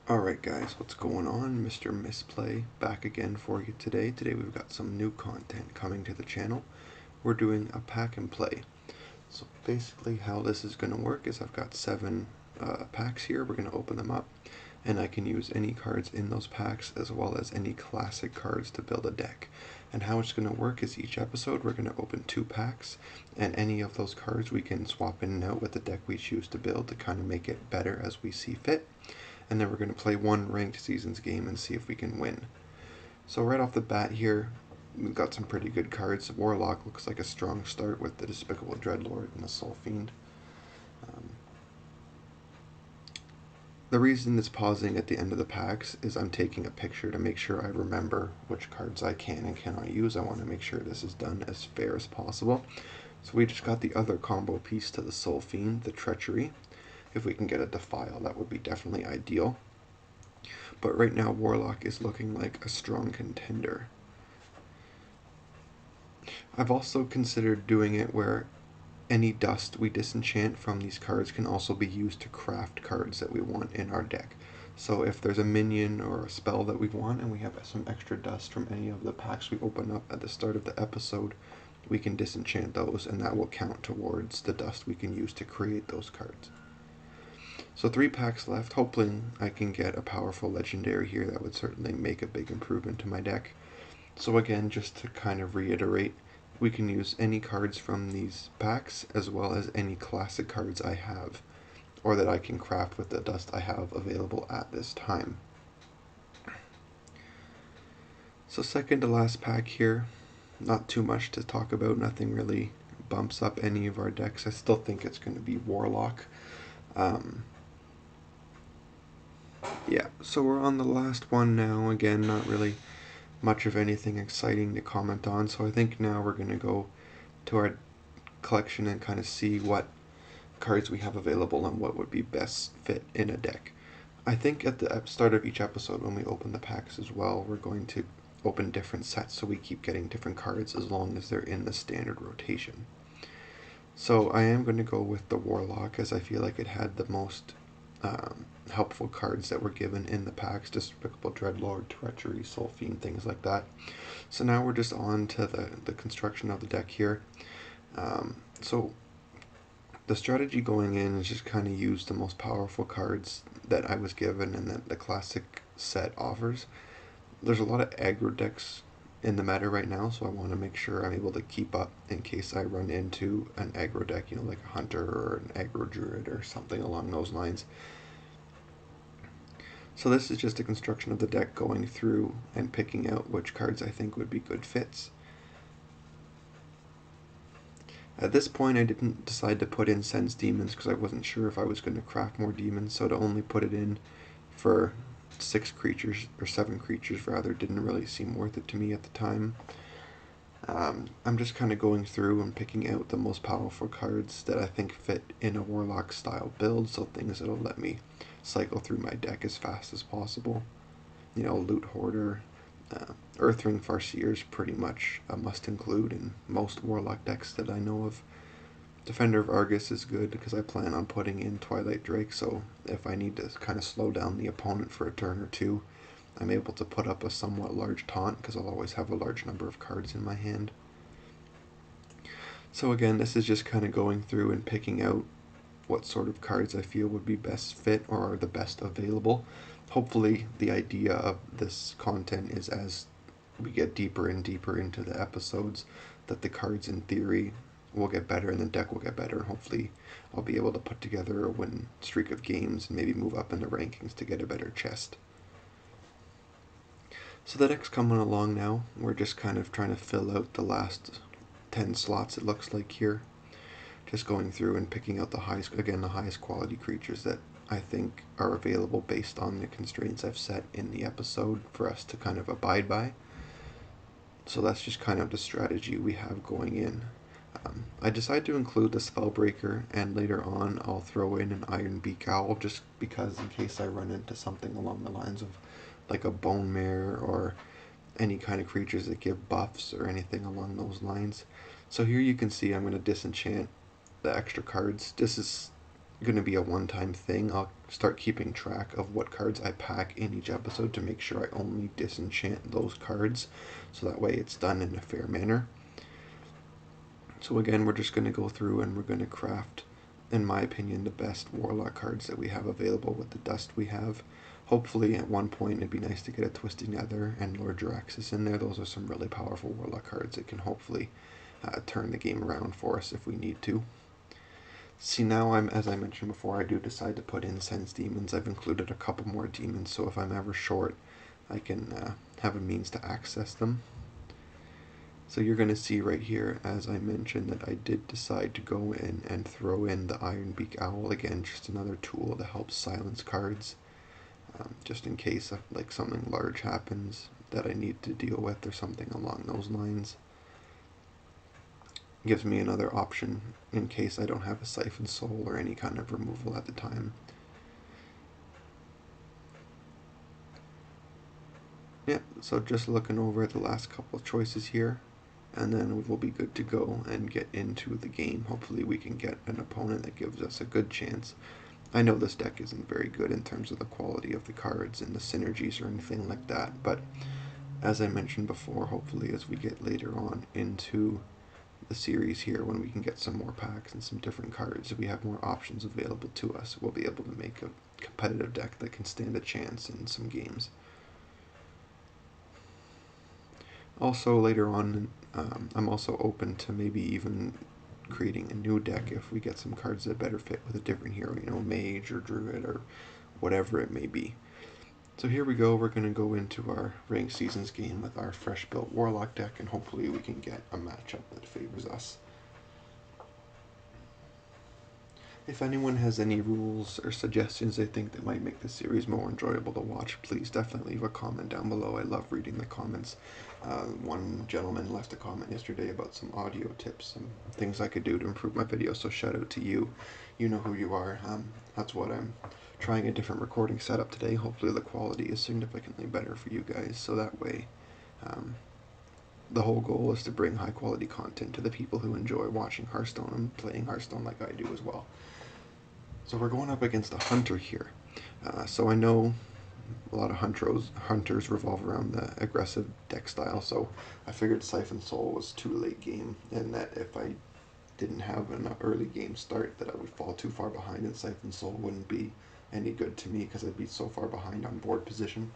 Alright guys, what's going on? Mr. Misplay back again for you today. Today we've got some new content coming to the channel. We're doing a pack and play. So basically how this is going to work is I've got 7 packs here. We're going to open them up and I can use any cards in those packs as well as any classic cards to build a deck. And how it's going to work is each episode we're going to open 2 packs and any of those cards we can swap in and out with the deck we choose to build to kind of make it better as we see fit. And then we're going to play one ranked seasons game and see if we can win. So right off the bat here, we've got some pretty good cards. Warlock looks like a strong start with the Despicable Dreadlord and the Soul Fiend. The reason it's pausing at the end of the packs is I'm taking a picture to make sure I remember which cards I can and cannot use. I want to make sure this is done as fair as possible. So we just got the other combo piece to the Soul Fiend, the Treachery. If we can get a Defile, that would be definitely ideal. But right now, Warlock is looking like a strong contender. I've also considered doing it where any dust we disenchant from these cards can also be used to craft cards that we want in our deck. So if there's a minion or a spell that we want and we have some extra dust from any of the packs we open up at the start of the episode, we can disenchant those and that will count towards the dust we can use to create those cards. So 3 packs left. Hopefully I can get a powerful legendary here. That would certainly make a big improvement to my deck. So again, just to kind of reiterate, we can use any cards from these packs as well as any classic cards I have or that I can craft with the dust I have available at this time. So second to last pack here, not too much to talk about. Nothing really bumps up any of our decks. I still think it's going to be Warlock. Yeah, so we're on the last one now. Again, not really much of anything exciting to comment on, so I think now we're going to go to our collection and kind of see what cards we have available and what would be best fit in a deck. I think at the start of each episode when we open the packs as well, we're going to open different sets so we keep getting different cards as long as they're in the standard rotation. So I am going to go with the Warlock as I feel like it had the most helpful cards that were given in the packs, Despicable Dreadlord, Treachery, Soul Fiend, things like that. So now we're just on to the construction of the deck here. So the strategy going in is just kind of use the most powerful cards that I was given and that the classic set offers. There's a lot of aggro decks in the meta right now, so I want to make sure I'm able to keep up in case I run into an aggro deck, you know, like a Hunter or an aggro Druid or something along those lines. So this is just a construction of the deck, going through and picking out which cards I think would be good fits. At this point I didn't decide to put in Sense Demons because I wasn't sure if I was going to craft more demons, so to only put it in for 6 creatures, or 7 creatures rather, didn't really seem worth it to me at the time. I'm just kind of going through and picking out the most powerful cards that I think fit in a Warlock style build, so things that'll let me cycle through my deck as fast as possible. You know, Loot Hoarder, Earthring Farseer is pretty much a must include in most Warlock decks that I know of. Defender of Argus is good because I plan on putting in Twilight Drake, so if I need to kind of slow down the opponent for a turn or two, I'm able to put up a somewhat large taunt because I'll always have a large number of cards in my hand. So again, this is just kind of going through and picking out what sort of cards I feel would be best fit or are the best available. Hopefully the idea of this content is as we get deeper and deeper into the episodes that the cards in theory will get better and the deck will get better, and hopefully I'll be able to put together a win streak of games and maybe move up in the rankings to get a better chest. So the deck's coming along now. We're just kind of trying to fill out the last 10 slots it looks like here. Just going through and picking out the highest quality creatures that I think are available based on the constraints I've set in the episode for us to kind of abide by. So that's just kind of the strategy we have going in. I decided to include the Spellbreaker, and later on I'll throw in an Iron Beak Owl just because in case I run into something along the lines of like a Bone Mare or any kind of creatures that give buffs or anything along those lines. So here you can see I'm going to disenchant the extra cards. This is going to be a one-time thing. I'll start keeping track of what cards I pack in each episode to make sure I only disenchant those cards, so that way it's done in a fair manner. So again, we're just going to go through and we're going to craft, in my opinion, the best Warlock cards that we have available with the dust we have. Hopefully at one point it'd be nice to get a Twisting Nether and Lord Jaraxxus in there. Those are some really powerful Warlock cards that can hopefully turn the game around for us if we need to. See, now as I mentioned before, I do decide to put in Sense Demons. I've included a couple more demons, so if I'm ever short, I can have a means to access them. So you're going to see right here, as I mentioned, that I did decide to go in and throw in the Ironbeak Owl. Again, just another tool to help silence cards, just in case like something large happens that I need to deal with or something along those lines. Gives me another option in case I don't have a Siphon Soul or any kind of removal at the time. Yeah, so just looking over at the last couple of choices here, and then we'll be good to go and get into the game. Hopefully we can get an opponent that gives us a good chance. I know this deck isn't very good in terms of the quality of the cards and the synergies or anything like that, but as I mentioned before, hopefully as we get later on into the series here, when we can get some more packs and some different cards, we have more options available to us, we'll be able to make a competitive deck that can stand a chance in some games. Also later on, I'm also open to maybe even creating a new deck if we get some cards that better fit with a different hero, you know, Mage or Druid or whatever it may be. So here we go, we're going to go into our Ranked Seasons game with our fresh built Warlock deck, and hopefully we can get a matchup that favors us. If anyone has any rules or suggestions they think that might make the series more enjoyable to watch, please definitely leave a comment down below. I love reading the comments. One gentleman left a comment yesterday about some audio tips and things I could do to improve my video, so shout out to you. You know who you are. That's what I'm trying a different recording setup today. Hopefully the quality is significantly better for you guys, so that way the whole goal is to bring high quality content to the people who enjoy watching Hearthstone and playing Hearthstone like I do as well. So we're going up against a hunter here. So I know a lot of hunters revolve around the aggressive deck style, so I figured Siphon Soul was too late game, and that if I didn't have an early game start that I would fall too far behind, and Siphon Soul wouldn't be any good to me because I'd be so far behind on board position.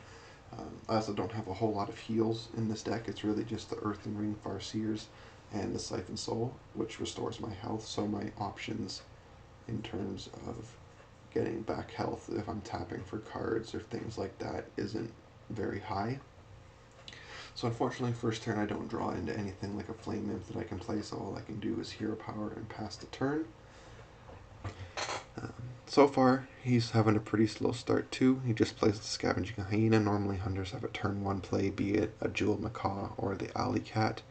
I also don't have a whole lot of heals in this deck. It's really just the Earthen Ring Farseers and the Siphon Soul, which restores my health, so my options in terms of getting back health if I'm tapping for cards or things like that isn't very high. So unfortunately first turn I don't draw into anything like a Flame Imp that I can play, so all I can do is Hero Power and pass the turn. So far he's having a pretty slow start too. He just plays the Scavenging Hyena. Normally hunters have a turn 1 play, be it a Jeweled Macaw or the Alley Cat,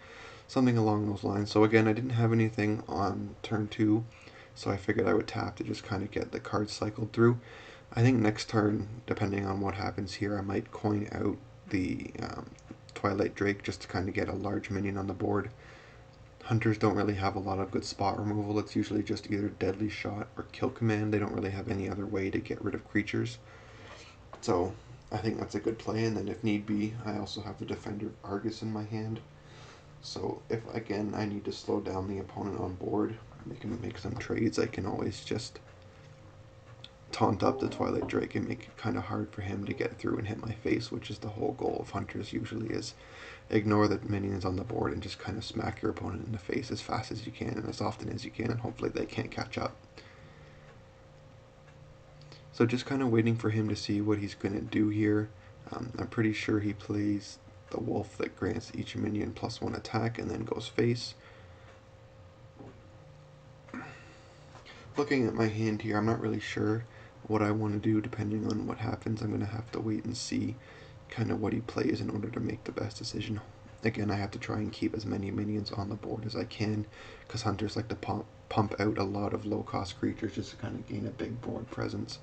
something along those lines. So again, I didn't have anything on turn 2, so I figured I would tap to just kind of get the cards cycled through. I think next turn, depending on what happens here, I might coin out the Twilight Drake just to kind of get a large minion on the board. Hunters don't really have a lot of good spot removal. It's usually just either Deadly Shot or Kill Command. They don't really have any other way to get rid of creatures. So I think that's a good play, and then if need be, I also have the Defender of Argus in my hand. So if, again, I need to slow down the opponent on board, they can make some trades, I can always just taunt up the Twilight Drake and make it kind of hard for him to get through and hit my face, which is the whole goal of hunters usually, is ignore the minions on the board and just kind of smack your opponent in the face as fast as you can and as often as you can, and hopefully they can't catch up. So just kind of waiting for him to see what he's going to do here. I'm pretty sure he plays the wolf that grants each minion +1 attack and then goes face. Looking at my hand here, I'm not really sure what I want to do depending on what happens. I'm going to have to wait and see kind of what he plays in order to make the best decision. Again, I have to try and keep as many minions on the board as I can, because hunters like to pump out a lot of low-cost creatures just to kind of gain a big board presence.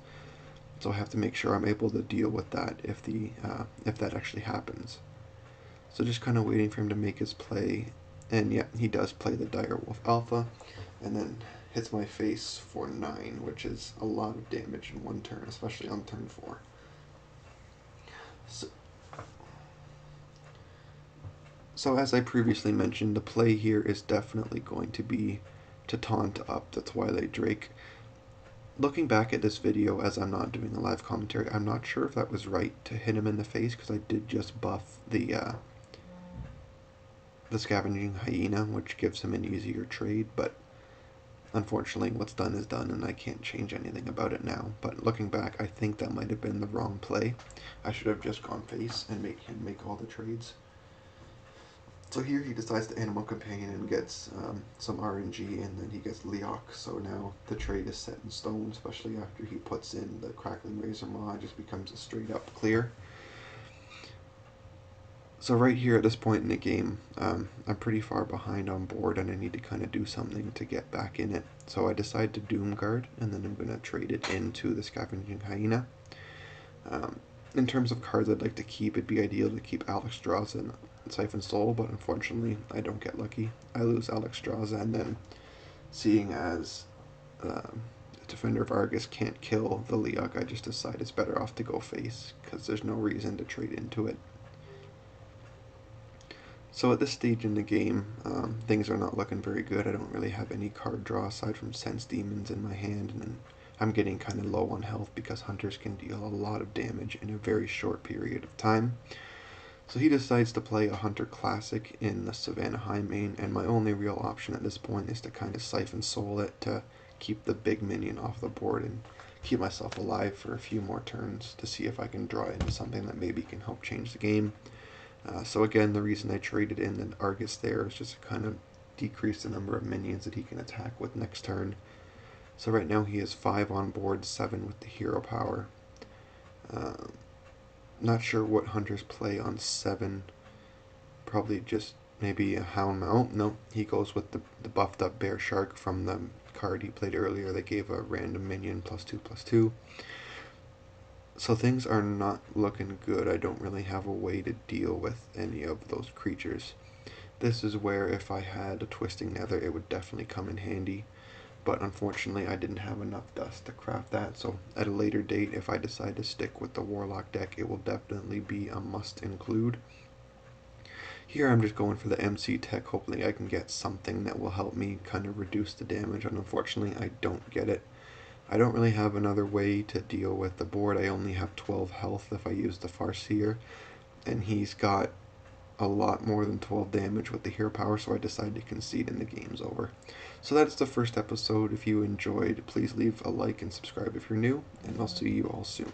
So I have to make sure I'm able to deal with that if that actually happens. So just kind of waiting for him to make his play, and yeah, he does play the Direwolf Alpha, and then hits my face for 9, which is a lot of damage in one turn, especially on turn 4. So as I previously mentioned, the play here is definitely going to be to taunt up the Twilight Drake. Looking back at this video as I'm not doing a live commentary, I'm not sure if that was right to hit him in the face, because I did just buff the Scavenging Hyena, which gives him an easier trade, but unfortunately what's done is done and I can't change anything about it now. But looking back, I think that might have been the wrong play. I should have just gone face and make him make all the trades. So here he decides to Animal Companion and gets some RNG, and then he gets Leok. So now the trade is set in stone, especially after he puts in the Crackling Razor Maw. It just becomes a straight up clear. So right here at this point in the game, I'm pretty far behind on board and I need to kind of do something to get back in it. So I decide to Doom Guard, and then I'm going to trade it into the Scavenging Hyena. In terms of cards I'd like to keep, it'd be ideal to keep Alexstrasza and Siphon Soul, but unfortunately I don't get lucky. I lose Alexstrasza, and then seeing as the Defender of Argus can't kill the Leok, I just decide it's better off to go face, because there's no reason to trade into it. So at this stage in the game, things are not looking very good. I don't really have any card draw aside from Sense Demons in my hand, and I'm getting kind of low on health because hunters can deal a lot of damage in a very short period of time. So he decides to play a Hunter Classic in the Savannah High main, and my only real option at this point is to kind of Siphon Soul it to keep the big minion off the board and keep myself alive for a few more turns to see if I can draw into something that maybe can help change the game. So again, the reason I traded in the Argus there is just to kind of decrease the number of minions that he can attack with next turn. So right now he has 5 on board, 7 with the hero power. Not sure what hunters play on 7. Probably just maybe a Hound Mount. No, he goes with the buffed up Bear Shark from the card he played earlier that gave a random minion +2/+2. So things are not looking good. I don't really have a way to deal with any of those creatures. This is where if I had a Twisting Nether, it would definitely come in handy. But unfortunately, I didn't have enough dust to craft that. So at a later date, if I decide to stick with the Warlock deck, it will definitely be a must include. Here I'm just going for the MC tech, hoping I can get something that will help me kind of reduce the damage, and unfortunately I don't get it. I don't really have another way to deal with the board. I only have 12 health if I use the Farseer, and he's got a lot more than 12 damage with the hero power, so I decided to concede and the game's over. So that's the first episode. If you enjoyed, please leave a like and subscribe if you're new, and I'll see you all soon.